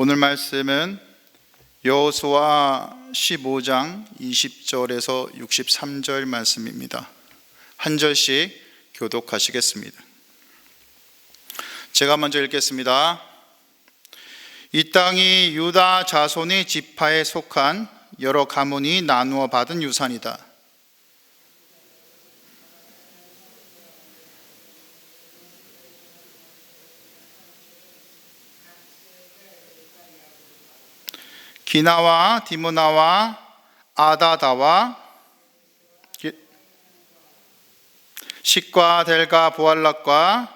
오늘 말씀은 여호수아 15장 20절에서 63절 말씀입니다. 한 절씩 교독하시겠습니다. 제가 먼저 읽겠습니다. 이 땅이 유다 자손의 지파에 속한 여러 가문이 나누어 받은 유산이다. 기나와 디므나와 아다다와 식과 델가 보알락과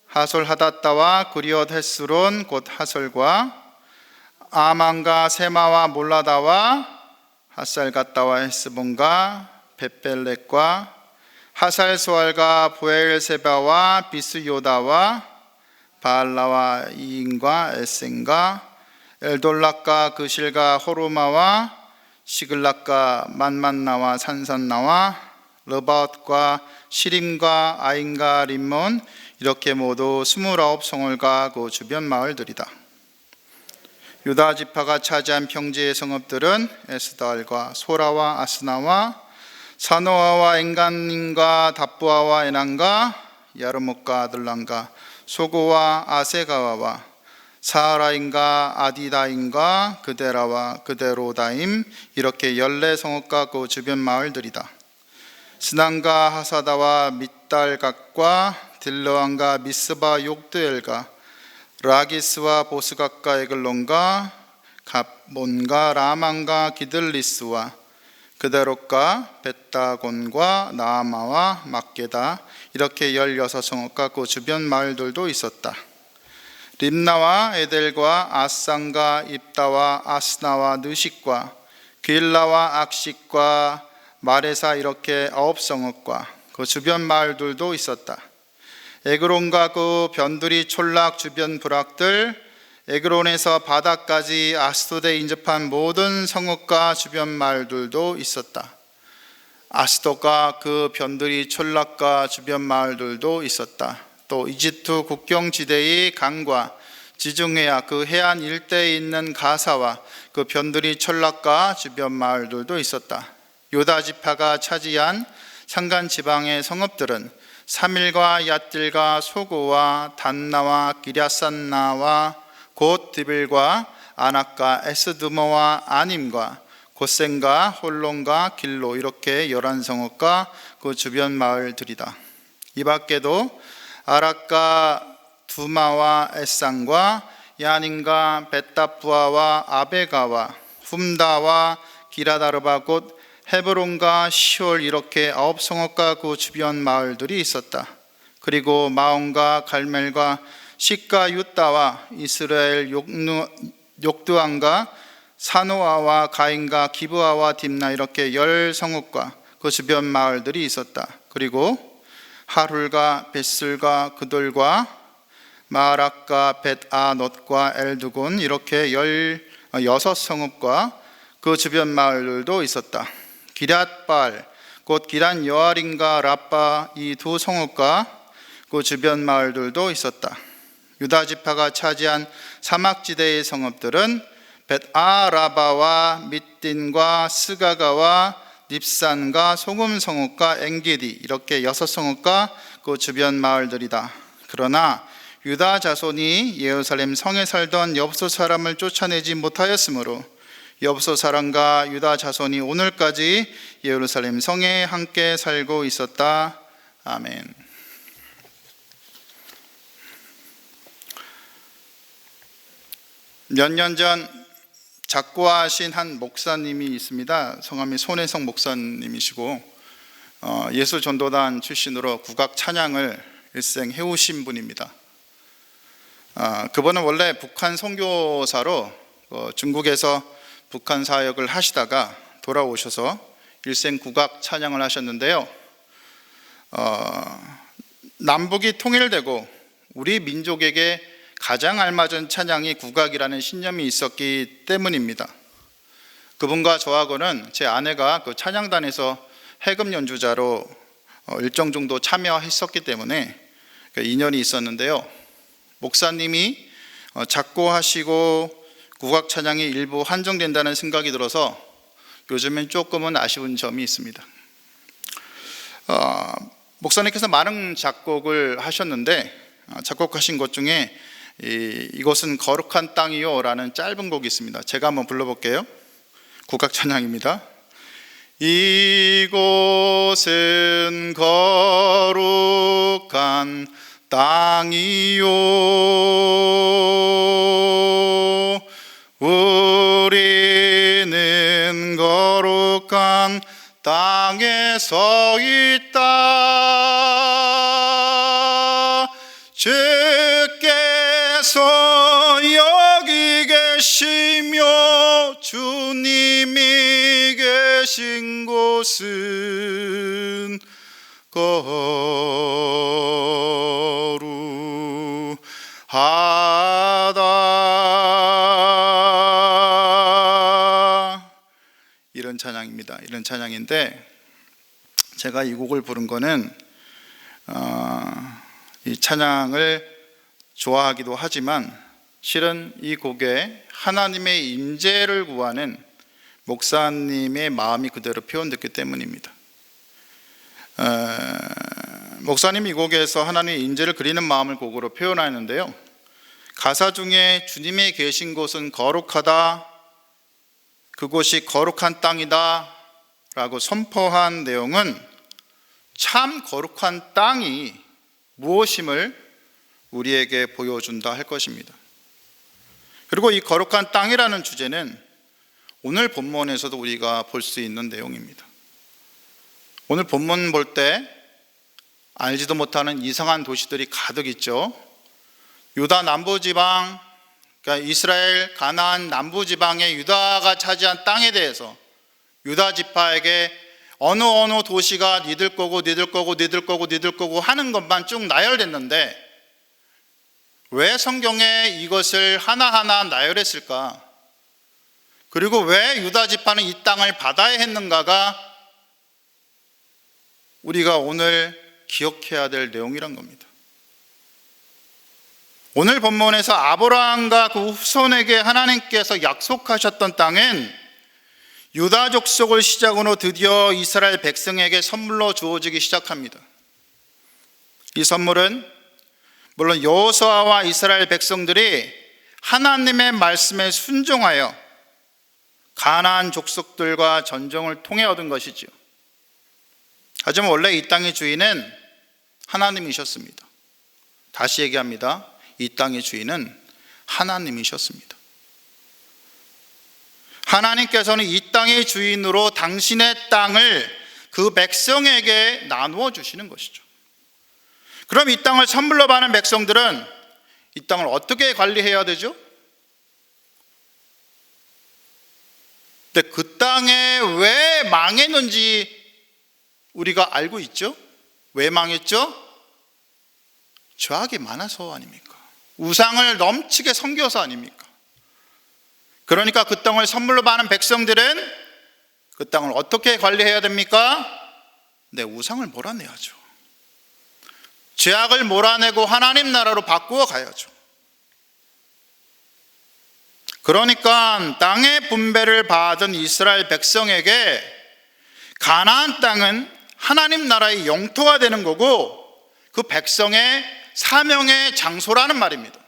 하솔하닷다와 그리엇 헷스론 곧 하솔과 아만과 세마와 몰라다와 핫살갓다와 헷스본과 벳벨렉과 하살소알과 보엘세바와 비스요다와 바알라와 이인과 에센과 엘돌락과 그실과 호르마와 시글락과 만만나와 산산나와 르바옷과 시림과 아인과 림몬 이렇게 모두 29성읍과 그 주변 마을들이다. 유다 지파가 차지한 평지의 성읍들은 에스달과 소라와 아스나와 사노아와 엔간님과 답부아와 에난과 야르목과 아들랑과 소고와 아세가와와 사하라임과 아디다임과 그데라와 그데로다임 이렇게 14성읍과 그 주변 마을들이다. 스난과 하사다와 밑달갓과 딜러안과 미스바 욕드엘과 라기스와 보스갓과 에글론과 갑몬과 라만과 기들리스와 그데롯과 벳다곤과 나아마와 막게다 이렇게 16성읍과 그 주변 마을들도 있었다. 림나와 에델과 아산과 입다와 아스나와 느식과 길라와 악식과 마레사 이렇게 9성읍과 그 주변 마을들도 있었다. 에그론과 그 변두리 촌락 주변 부락들, 에그론에서 바다까지 아스돗에 인접한 모든 성읍과 주변 마을들도 있었다. 아스돗과 그 변두리 촌락과 주변 마을들도 있었다. 또 이집트 국경지대의 강과 지중해야 그 해안 일대에 있는 가사와 그 변두리 촌락과 주변 마을들도 있었다. 유다 지파가 차지한 산간 지방의 성읍들은 사밀과 얏딜과 소고와 단나와 기랴산나와 곧 디빌과 아낙과 에스드모와 아님과 고센과 홀론과 길로 이렇게 11성읍과 그 주변 마을들이다. 이 밖에도 아락과 두마와 에상과 야닌과 벳다부아와 아베가와 훔다와 기라다르바 곧 헤브론과 시올 이렇게 9성읍과 그 주변 마을들이 있었다. 그리고 마온과 갈멜과 식과 유다와 이스라엘 욕두안과 사노아와 가인과 기브아와 딥나 이렇게 10성읍과 그 주변 마을들이 있었다. 그리고 하룰과 벳슬과 그돌과 마락과 벳아롯과 엘두곤 이렇게 16성읍과 그 주변 마을들도 있었다. 기랏발 곧 기란 여아림과 라빠 이 2성읍과 그 주변 마을들도 있었다. 유다 지파가 차지한 사막지대의 성읍들은 벳아라바와 밑딘과 스가가와 닙산과 소금성읍과 엔게디 이렇게 6성읍과 그 주변 마을들이다. 그러나 유다 자손이 예루살렘 성에 살던 엽소 사람을 쫓아내지 못하였으므로 엽소 사람과 유다 자손이 오늘까지 예루살렘 성에 함께 살고 있었다. 아멘. 몇 년 전 작고하신 한 목사님이 있습니다. 성함이 손혜성 목사님이시고 예수전도단 출신으로 국악 찬양을 일생 해오신 분입니다. 그분은 원래 북한 선교사로 중국에서 북한 사역을 하시다가 돌아오셔서 일생 국악 찬양을 하셨는데요. 남북이 통일되고 우리 민족에게 가장 알맞은 찬양이 국악이라는 신념이 있었기 때문입니다. 그분과 저하고는 제 아내가 그 찬양단에서 해금 연주자로 일정 정도 참여했었기 때문에 인연이 있었는데요. 목사님이 작고하시고 국악 찬양이 일부 한정된다는 생각이 들어서 요즘엔 조금은 아쉬운 점이 있습니다. 목사님께서 많은 작곡을 하셨는데 작곡하신 것 중에 이것은 거룩한 땅이요 라는 짧은 곡이 있습니다. 제가 한번 불러볼게요. 국악 찬양입니다. 이곳은 거룩한 땅이요 우리는 거룩한 땅에 서 있다. 주께서 여기 계시며 주님이 계신 곳은 거룩하다. 이런 찬양입니다. 이런 찬양인데 제가 이 곡을 부른 거는 이 찬양을 좋아하기도 하지만 실은 이 곡에 하나님의 임재를 구하는 목사님의 마음이 그대로 표현됐기 때문입니다. 목사님이 이 곡에서 하나님의 임재를 그리는 마음을 곡으로 표현하였는데요, 가사 중에 주님이 계신 곳은 거룩하다, 그곳이 거룩한 땅이다 라고 선포한 내용은 참 거룩한 땅이 무엇임을 우리에게 보여준다 할 것입니다. 그리고 이 거룩한 땅이라는 주제는 오늘 본문에서도 우리가 볼 수 있는 내용입니다. 오늘 본문 볼 때 알지도 못하는 이상한 도시들이 가득 있죠. 유다 남부지방, 그러니까 이스라엘 가나안 남부지방의 유다가 차지한 땅에 대해서 유다 지파에게 어느 도시가 니들 거고 하는 것만 쭉 나열됐는데 왜 성경에 이것을 하나하나 나열했을까? 그리고 왜 유다 지파는 이 땅을 받아야 했는가가 우리가 오늘 기억해야 될 내용이란 겁니다. 오늘 본문에서 아브라함과 그 후손에게 하나님께서 약속하셨던 땅은 유다 족속을 시작으로 드디어 이스라엘 백성에게 선물로 주어지기 시작합니다. 이 선물은 물론 여호수아와 이스라엘 백성들이 하나님의 말씀에 순종하여 가나안 족속들과 전쟁을 통해 얻은 것이지요. 하지만 원래 이 땅의 주인은 하나님이셨습니다. 다시 얘기합니다. 이 땅의 주인은 하나님이셨습니다. 하나님께서는 이 땅의 주인으로 당신의 땅을 그 백성에게 나누어 주시는 것이죠. 그럼 이 땅을 선물로 받는 백성들은 이 땅을 어떻게 관리해야 되죠? 근데 그 땅에 왜 망했는지 우리가 알고 있죠? 왜 망했죠? 죄악이 많아서 아닙니까? 우상을 넘치게 섬겨서 아닙니까? 그러니까 그 땅을 선물로 받는 백성들은 그 땅을 어떻게 관리해야 됩니까? 네, 우상을 몰아내야죠. 죄악을 몰아내고 하나님 나라로 바꾸어 가야죠. 그러니까 땅의 분배를 받은 이스라엘 백성에게 가나안 땅은 하나님 나라의 영토가 되는 거고 그 백성의 사명의 장소라는 말입니다.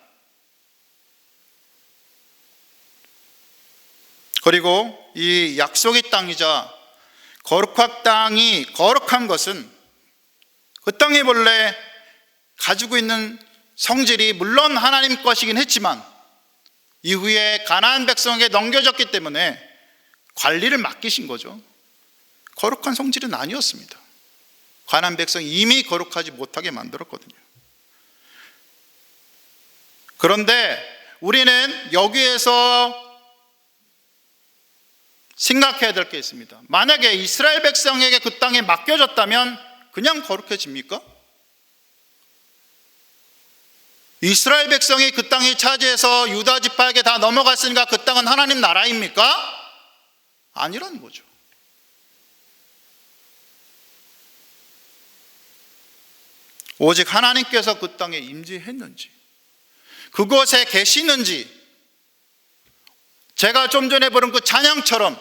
그리고 이 약속의 땅이자 거룩한 땅이 거룩한 것은 그 땅이 본래 가지고 있는 성질이 물론 하나님 것이긴 했지만 이후에 가나안 백성에게 넘겨졌기 때문에 관리를 맡기신 거죠. 거룩한 성질은 아니었습니다. 가나안 백성이 이미 거룩하지 못하게 만들었거든요. 그런데 우리는 여기에서 생각해야 될 게 있습니다. 만약에 이스라엘 백성에게 그 땅에 맡겨졌다면 그냥 거룩해집니까? 이스라엘 백성이 그 땅이 차지해서 유다 지파에게 다 넘어갔으니까 그 땅은 하나님 나라입니까? 아니라는 거죠. 오직 하나님께서 그 땅에 임재했는지, 그곳에 계시는지, 제가 좀 전에 부른 그 찬양처럼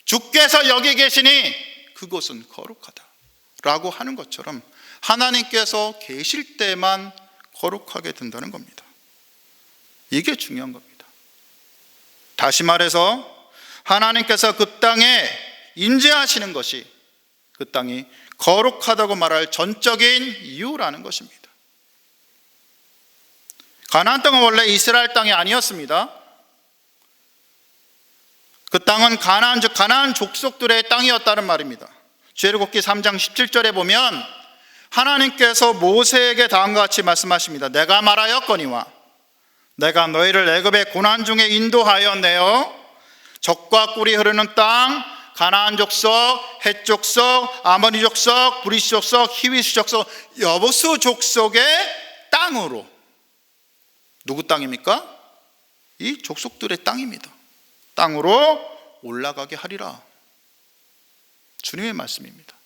주께서 여기 계시니 그곳은 거룩하다 라고 하는 것처럼 하나님께서 계실 때만 거룩하게 된다는 겁니다. 이게 중요한 겁니다. 다시 말해서 하나님께서 그 땅에 임재하시는 것이 그 땅이 거룩하다고 말할 전적인 이유라는 것입니다. 가나안 땅은 원래 이스라엘 땅이 아니었습니다. 그 땅은 가나안, 즉 가나안 족속들의 땅이었다는 말입니다. 출애굽기 3장 17절에 보면 하나님께서 모세에게 다음과 같이 말씀하십니다. 내가 말하였거니와 내가 너희를 애굽의 고난 중에 인도하여 내어 적과 꿀이 흐르는 땅, 가나안 족속, 헷 족속, 아모리 족속, 브리스 족속, 히위스 족속, 여부수 족속의 땅으로, 누구 땅입니까? 이 족속들의 땅입니다. 땅으로 올라가게 하리라. 주님의 말씀입니다.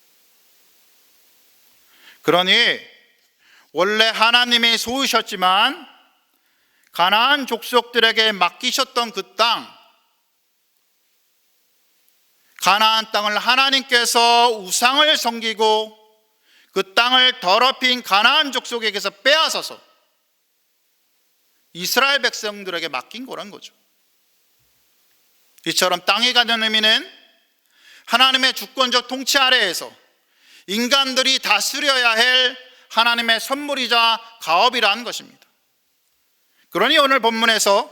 그러니 원래 하나님이 소유셨지만 가나안 족속들에게 맡기셨던 그 땅, 가나안 땅을 하나님께서 우상을 섬기고 그 땅을 더럽힌 가나안 족속에게서 빼앗아서 이스라엘 백성들에게 맡긴 거란 거죠. 이처럼 땅이 가진 의미는 하나님의 주권적 통치 아래에서 인간들이 다스려야 할 하나님의 선물이자 가업이라는 것입니다. 그러니 오늘 본문에서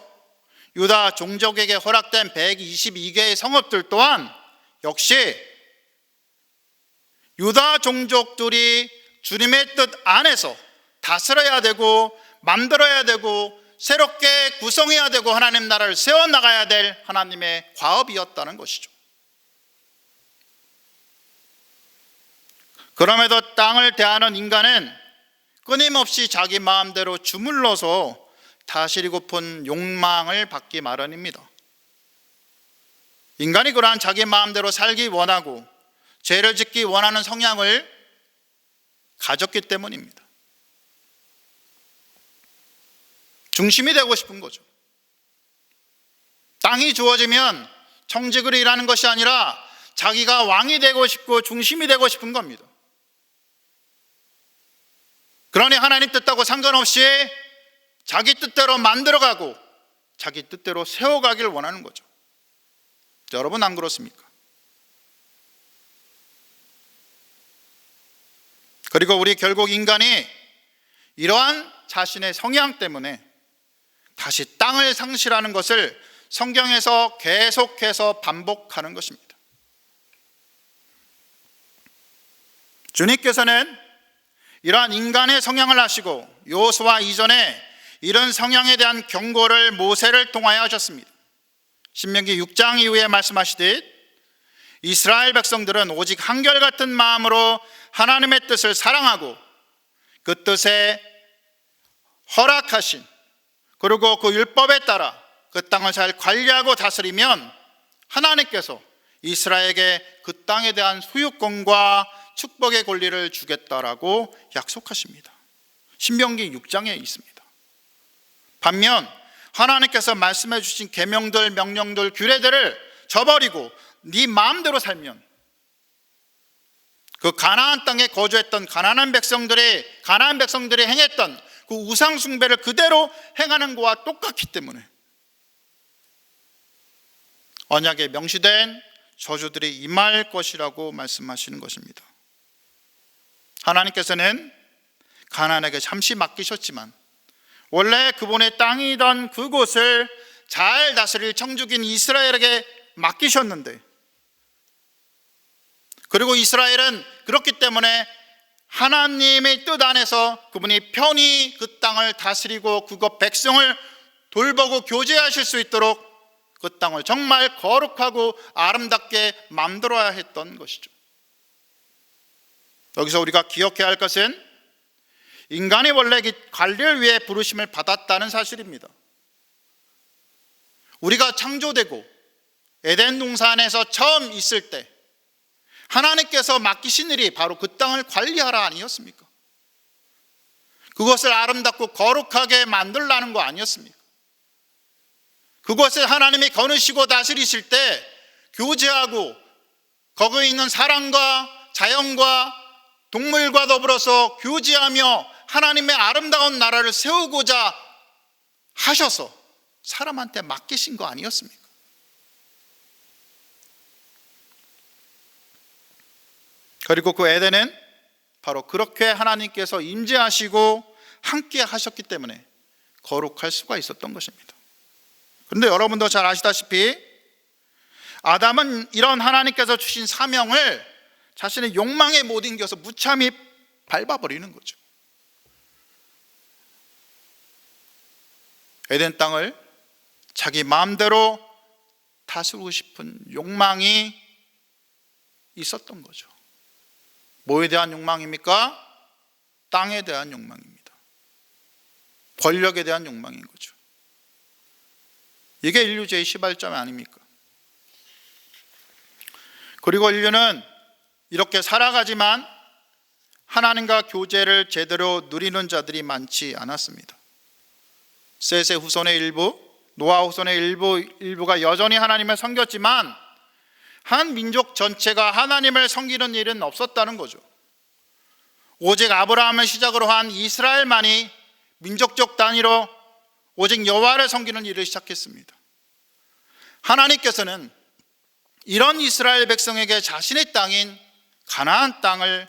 유다 종족에게 허락된 122개의 성읍들 또한 역시 유다 종족들이 주님의 뜻 안에서 다스려야 되고 만들어야 되고 새롭게 구성해야 되고 하나님 나라를 세워나가야 될 하나님의 과업이었다는 것이죠. 그럼에도 땅을 대하는 인간은 끊임없이 자기 마음대로 주물러서 다스리고픈 욕망을 받기 마련입니다. 인간이 그러한 자기 마음대로 살기 원하고 죄를 짓기 원하는 성향을 가졌기 때문입니다. 중심이 되고 싶은 거죠. 땅이 주어지면 청직을 일하는 것이 아니라 자기가 왕이 되고 싶고 중심이 되고 싶은 겁니다. 그러니 하나님 뜻하고 상관없이 자기 뜻대로 만들어가고 자기 뜻대로 세워가기를 원하는 거죠. 여러분 안 그렇습니까? 그리고 우리 결국 인간이 이러한 자신의 성향 때문에 다시 땅을 상실하는 것을 성경에서 계속해서 반복하는 것입니다. 주님께서는 이러한 인간의 성향을 아시고 여호수아 이전에 이런 성향에 대한 경고를 모세를 통하여 하셨습니다. 신명기 6장 이후에 말씀하시듯 이스라엘 백성들은 오직 한결같은 마음으로 하나님의 뜻을 사랑하고 그 뜻에 허락하신 그리고 그 율법에 따라 그 땅을 잘 관리하고 다스리면 하나님께서 이스라엘에게 그 땅에 대한 소유권과 축복의 권리를 주겠다라고 약속하십니다. 신명기 6장에 있습니다. 반면 하나님께서 말씀해 주신 계명들, 명령들, 규례들을 저버리고 네 마음대로 살면 그 가나안 땅에 거주했던 가나안 백성들이 행했던 그 우상 숭배를 그대로 행하는 것과 똑같기 때문에 언약에 명시된 저주들이 임할 것이라고 말씀하시는 것입니다. 하나님께서는 가나안에게 잠시 맡기셨지만 원래 그분의 땅이던 그곳을 잘 다스릴 청죽인 이스라엘에게 맡기셨는데, 그리고 이스라엘은 그렇기 때문에 하나님의 뜻 안에서 그분이 편히 그 땅을 다스리고 그곳 백성을 돌보고 교제하실 수 있도록 그 땅을 정말 거룩하고 아름답게 만들어야 했던 것이죠. 여기서 우리가 기억해야 할 것은 인간이 원래 관리를 위해 부르심을 받았다는 사실입니다. 우리가 창조되고 에덴 동산에서 처음 있을 때 하나님께서 맡기신 일이 바로 그 땅을 관리하라 아니었습니까? 그것을 아름답고 거룩하게 만들라는 거 아니었습니까? 그곳에 하나님이 거느시고 다스리실 때 교제하고 거기에 있는 사람과 자연과 동물과 더불어서 교제하며 하나님의 아름다운 나라를 세우고자 하셔서 사람한테 맡기신 거 아니었습니까? 그리고 그 에덴은 바로 그렇게 하나님께서 임재하시고 함께 하셨기 때문에 거룩할 수가 있었던 것입니다. 그런데 여러분도 잘 아시다시피 아담은 이런 하나님께서 주신 사명을 자신의 욕망에 못 이겨서 무참히 밟아버리는 거죠. 에덴 땅을 자기 마음대로 다스리고 싶은 욕망이 있었던 거죠. 뭐에 대한 욕망입니까? 땅에 대한 욕망입니다. 권력에 대한 욕망인 거죠. 이게 인류제의 시발점 아닙니까? 그리고 인류는 이렇게 살아가지만 하나님과 교제를 제대로 누리는 자들이 많지 않았습니다. 셋의 후손의 일부, 노아 후손의 일부가 여전히 하나님을 섬겼지만 한 민족 전체가 하나님을 섬기는 일은 없었다는 거죠. 오직 아브라함을 시작으로 한 이스라엘만이 민족적 단위로 오직 여호와를 섬기는 일을 시작했습니다. 하나님께서는 이런 이스라엘 백성에게 자신의 땅인 가나안 땅을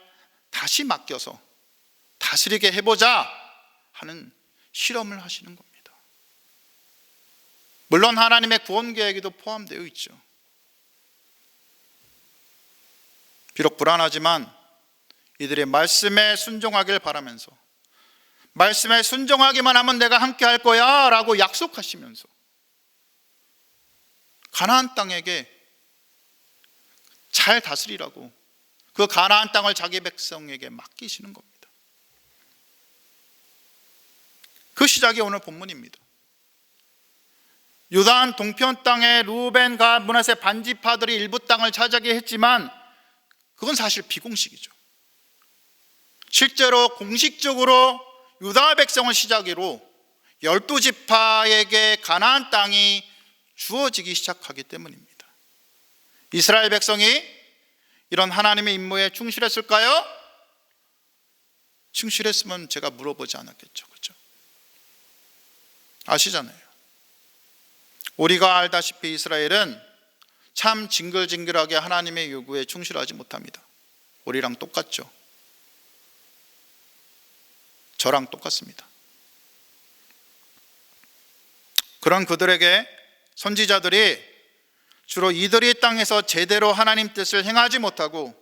다시 맡겨서 다스리게 해보자 하는 실험을 하시는 겁니다. 물론 하나님의 구원 계획에도 포함되어 있죠. 비록 불안하지만 이들의 말씀에 순종하길 바라면서 말씀에 순종하기만 하면 내가 함께 할 거야 라고 약속하시면서 가나안 땅에게 잘 다스리라고 그 가나안 땅을 자기 백성에게 맡기시는 겁니다. 그 시작이 오늘 본문입니다. 유다한 동편 땅의 루벤, 갓, 므낫세 반지파들이 일부 땅을 차지하게 했지만 그건 사실 비공식이죠. 실제로 공식적으로 유다 백성을 시작으로 12지파에게 가나안 땅이 주어지기 시작하기 때문입니다. 이스라엘 백성이 이런 하나님의 임무에 충실했을까요? 충실했으면 제가 물어보지 않았겠죠. 그렇죠? 아시잖아요. 우리가 알다시피 이스라엘은 참 징글징글하게 하나님의 요구에 충실하지 못합니다. 우리랑 똑같죠. 저랑 똑같습니다. 그런 그들에게 선지자들이 주로 이들이 땅에서 제대로 하나님 뜻을 행하지 못하고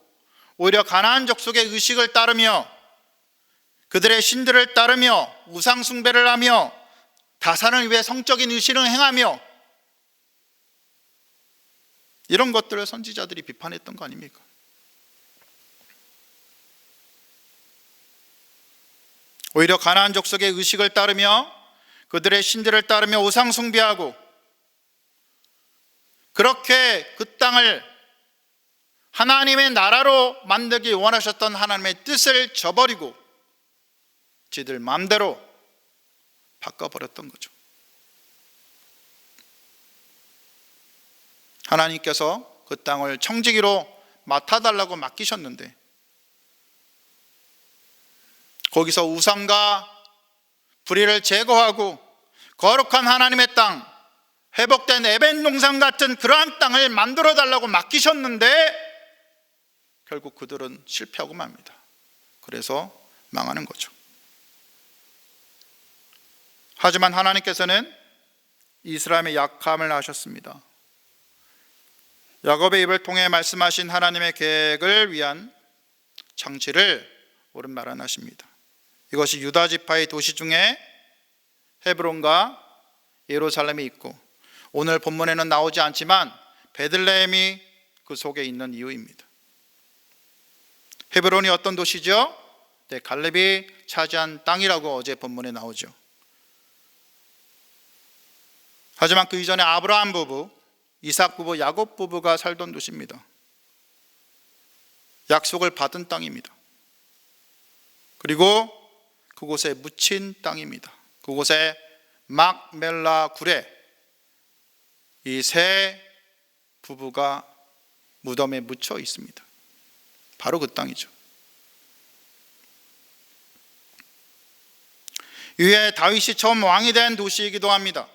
오히려 가나안 족속의 의식을 따르며 그들의 신들을 따르며 우상 숭배를 하며 다산을 위해 성적인 의식을 행하며 이런 것들을 선지자들이 비판했던 거 아닙니까? 오히려 가나안 족속의 의식을 따르며 그들의 신들을 따르며 우상 숭배하고 그렇게 그 땅을 하나님의 나라로 만들기 원하셨던 하나님의 뜻을 저버리고 지들 마음대로 바꿔버렸던 거죠. 하나님께서 그 땅을 청지기로 맡아달라고 맡기셨는데 거기서 우상과 불의를 제거하고 거룩한 하나님의 땅, 회복된 에덴 동산 같은 그러한 땅을 만들어 달라고 맡기셨는데 결국 그들은 실패하고 맙니다. 그래서 망하는 거죠. 하지만 하나님께서는 이스라엘의 약함을 아셨습니다. 야곱의 입을 통해 말씀하신 하나님의 계획을 위한 창치를 옳은 말 안 하십니다. 이것이 유다 지파의 도시 중에 헤브론과 예루살렘이 있고 오늘 본문에는 나오지 않지만 베들레헴이 그 속에 있는 이유입니다. 헤브론이 어떤 도시죠? 네, 갈렙이 차지한 땅이라고 어제 본문에 나오죠. 하지만 그 이전에 아브라함 부부, 이삭 부부, 야곱 부부가 살던 도시입니다. 약속을 받은 땅입니다. 그리고 그곳에 묻힌 땅입니다. 그곳에 막멜라 굴에 이 세 부부가 무덤에 묻혀 있습니다. 바로 그 땅이죠. 이후에 다윗이 처음 왕이 된 도시이기도 합니다.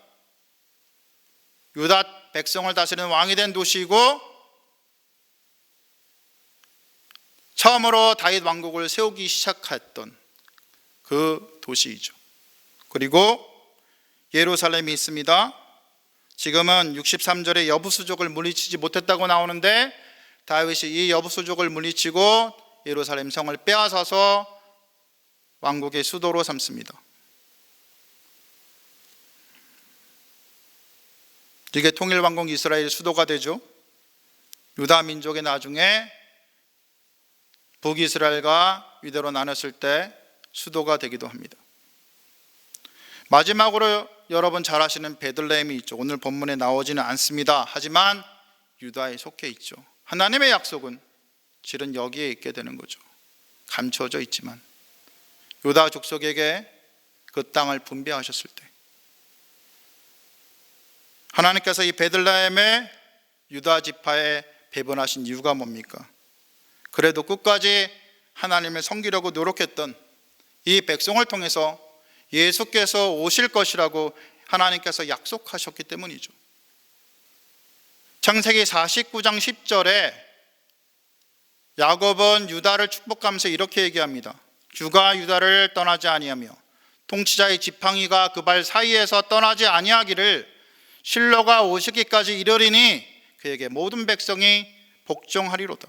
유다 백성을 다스리는 왕이 된 도시이고 처음으로 다윗 왕국을 세우기 시작했던 그 도시이죠. 그리고 예루살렘이 있습니다. 지금은 63절에 여부수족을 물리치지 못했다고 나오는데 다윗이 이 여부수족을 물리치고 예루살렘 성을 빼앗아서 왕국의 수도로 삼습니다. 이게 통일왕국 이스라엘 수도가 되죠. 유다 민족의 나중에 북이스라엘과 유대로 나눴을 때 수도가 되기도 합니다. 마지막으로 여러분 잘 아시는 베들레헴이 있죠. 오늘 본문에 나오지는 않습니다. 하지만 유다에 속해 있죠. 하나님의 약속은 실은 여기에 있게 되는 거죠. 감춰져 있지만 유다 족속에게 그 땅을 분배하셨을 때 하나님께서 이 베들레헴의 유다 지파에 배분하신 이유가 뭡니까? 그래도 끝까지 하나님을 섬기려고 노력했던 이 백성을 통해서 예수께서 오실 것이라고 하나님께서 약속하셨기 때문이죠. 창세기 49장 10절에 야곱은 유다를 축복하면서 이렇게 얘기합니다. 주가 유다를 떠나지 아니하며 통치자의 지팡이가 그 발 사이에서 떠나지 아니하기를 실로가 오시기까지 이르리니 그에게 모든 백성이 복종하리로다.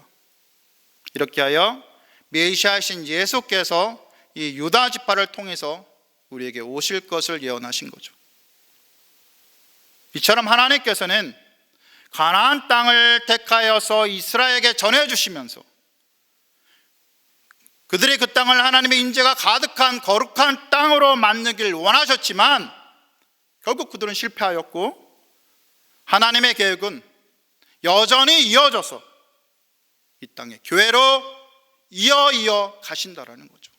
이렇게 하여 메시아이신 예수께서 이 유다 지파를 통해서 우리에게 오실 것을 예언하신 거죠. 이처럼 하나님께서는 가나안 땅을 택하여서 이스라엘에게 전해주시면서 그들이 그 땅을 하나님의 인재가 가득한 거룩한 땅으로 만들길 원하셨지만 결국 그들은 실패하였고 하나님의 계획은 여전히 이어져서 이 땅의 교회로 이어 가신다라는 거죠.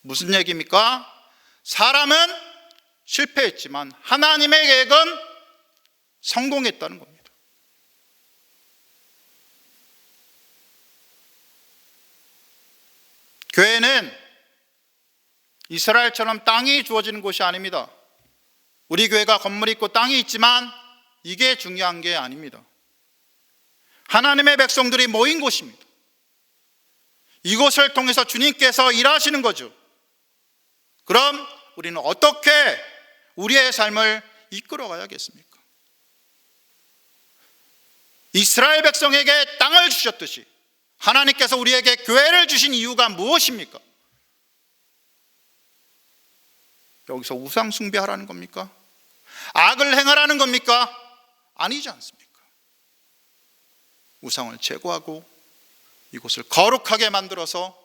무슨 얘기입니까? 사람은 실패했지만 하나님의 계획은 성공했다는 겁니다. 교회는 이스라엘처럼 땅이 주어지는 곳이 아닙니다. 우리 교회가 건물이 있고 땅이 있지만 이게 중요한 게 아닙니다. 하나님의 백성들이 모인 곳입니다. 이곳을 통해서 주님께서 일하시는 거죠. 그럼 우리는 어떻게 우리의 삶을 이끌어가야겠습니까? 이스라엘 백성에게 땅을 주셨듯이 하나님께서 우리에게 교회를 주신 이유가 무엇입니까? 여기서 우상 숭배하라는 겁니까? 악을 행하라는 겁니까? 아니지 않습니까? 우상을 제거하고 이곳을 거룩하게 만들어서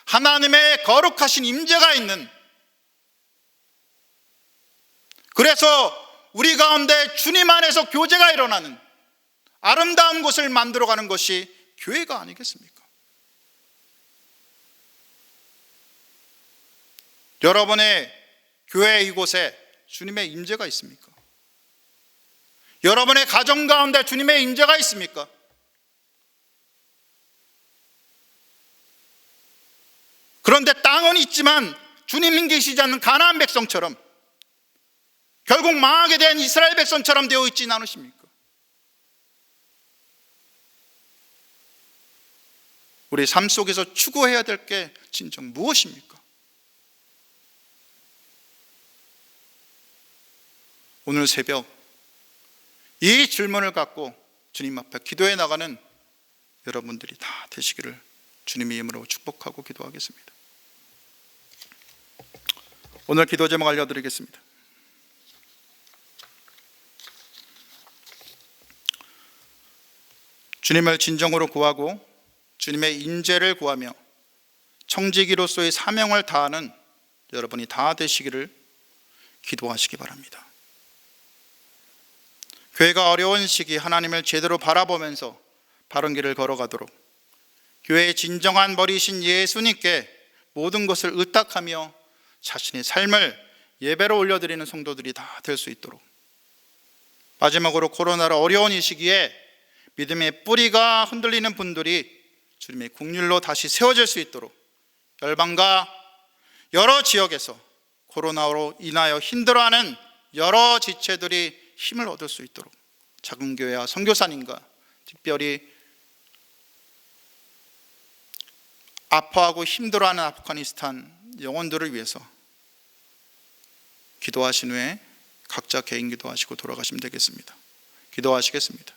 하나님의 거룩하신 임재가 있는, 그래서 우리 가운데 주님 안에서 교제가 일어나는 아름다운 곳을 만들어가는 것이 교회가 아니겠습니까? 여러분의 교회 이곳에 주님의 임재가 있습니까? 여러분의 가정 가운데 주님의 임재가 있습니까? 그런데 땅은 있지만 주님이 계시지 않는 가나안 백성처럼 결국 망하게 된 이스라엘 백성처럼 되어 있지는 않으십니까? 우리 삶 속에서 추구해야 될 게 진정 무엇입니까? 오늘 새벽 이 질문을 갖고 주님 앞에 기도해 나가는 여러분들이 다 되시기를 주님의 이름으로 축복하고 기도하겠습니다. 오늘 기도 제목 알려드리겠습니다. 주님을 진정으로 구하고 주님의 인재를 구하며 청지기로서의 사명을 다하는 여러분이 다 되시기를 기도하시기 바랍니다. 교회가 어려운 시기 하나님을 제대로 바라보면서 바른 길을 걸어가도록 교회의 진정한 머리이신 예수님께 모든 것을 의탁하며 자신의 삶을 예배로 올려드리는 성도들이 다 될 수 있도록 마지막으로 코로나로 어려운 이 시기에 믿음의 뿌리가 흔들리는 분들이 주님의 국률로 다시 세워질 수 있도록 열방과 여러 지역에서 코로나로 인하여 힘들어하는 여러 지체들이 힘을 얻을 수 있도록 작은 교회와 선교사님과 특별히 아파하고 힘들어하는 아프가니스탄 영혼들을 위해서 기도하신 후에 각자 개인 기도하시고 돌아가시면 되겠습니다. 기도하시겠습니다.